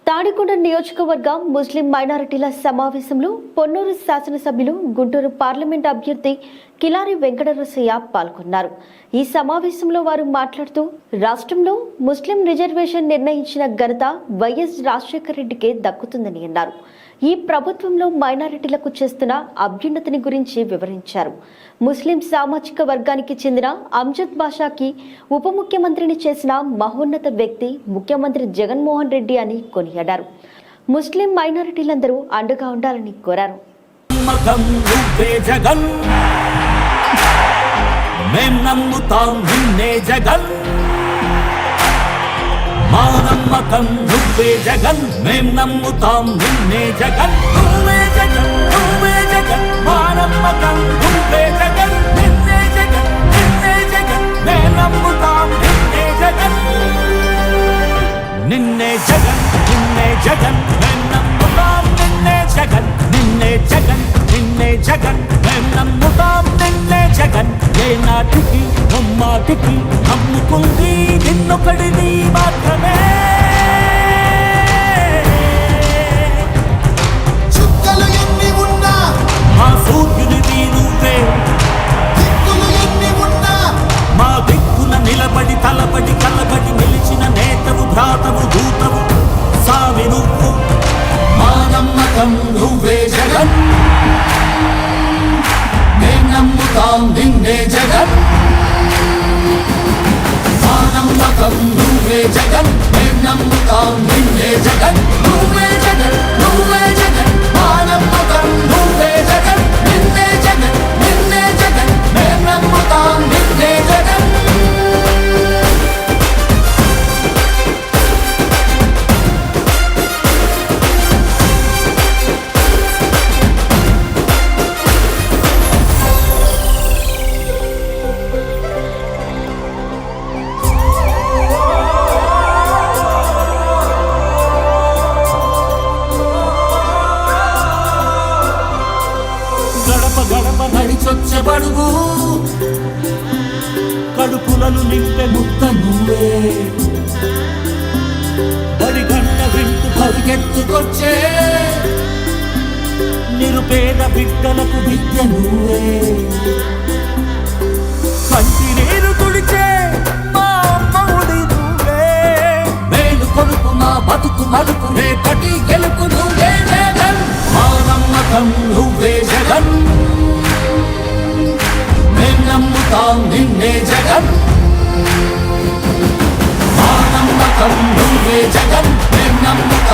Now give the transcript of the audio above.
తాడికొండ నియోజకవర్గ ముస్లిం మైనారిటీల సమావేశంలో పొన్నూరు శాసనసభ్యులు గుంటూరు పార్లమెంట్ అభ్యర్థి కిలారి వెంకటరసయ్య పాల్గొన్నారు. ఈ సమావేశంలో వారు మాట్లాడుతూ రాష్ట్రంలో ముస్లిం రిజర్వేషన్ నిర్ణయించిన ఘనత వైఎస్ రాజశేఖర రెడ్డికే దక్కుతుందని అన్నారు. ఈ ప్రభుత్వంలో మైనారిటీలకు చేస్తున్న అభ్యున్నతిని గురించి వివరించారు. ముస్లిం సామాజిక వర్గానికి చెందిన అంజద్ బాషాకి ఉప ముఖ్యమంత్రిని చేసిన మహోన్నత వ్యక్తి ముఖ్యమంత్రి జగన్మోహన్ రెడ్డి అని కొనియాడారు. ముస్లిం మైనారిటీలందరూ అండగా ఉండాలని కోరారు. మా నమ్మకం నువ్వే జగన్, మేం నమ్ముతాం నిన్నే జగన్. నువ్వే జగన్, నువ్వే జగన్, మా నమ్మకం నువ్వే జగన్, నిన్నే జగన్, నిన్నే జగన్, మేం నమ్ముతాం నిన్నే జగన్. నిన్నే జగన్, నిన్నే జగన్, మేం నమ్ముతాం నిన్నే జగన్, నిన్నే జగన్, నిన్నే జగన్, మేం నమ్ముతాం నిన్నే జగన్. ఏ నాటికి నమ్మాటికి నమ్ముకుంది నిన్నొకడిని మాత్రమే. చుక్కలు ఎన్ని ఉన్నా మా సూర్యునివి నువ్వే, దిక్కులు ఎన్ని ఉన్నా మా దిక్కున నిలబడి తలబడి కలబడి నిలిచిన నేతవు భ్రాతవు దూతవు సావి నువ్వు. మా నమ్మకం నువ్వే జగన్, మేం నమ్ముతాం నిన్నే జగన్. మా నమ్మకం నువ్వే జగన్, మేం నమ్ముతాం నిన్నే జగన్. నువ్వే జగన్, నువ్వే జగన్, మా నమ్మకం నువ్వే జగన్, నిన్నే జగన్, నిన్నే జగన్, మేం నమ్ముతాం నిన్నే జగన్. గడప గడప నడిచొచ్చబడుగు, కడుపులను నింపే ముద్ద నువ్వే. బడి గంట వింటూ పరిగెత్తుకొచ్చే నిరుపేద బిడ్డలకు విద్య నువ్వే. కంటి నీరు తుడిచే మా అమ్మఒడి నువ్వే. మేలు కొడుకు మా బతుకు మలుపు రేపటి గెలుపు నువ్వే జగన్. మా నమ్మకం నువ్వే జగన్, మేం నమ్ముతాం నిన్నే జగన్. మా నమ్మకం నువ్వే జగన్, మేం నమ్ముతాం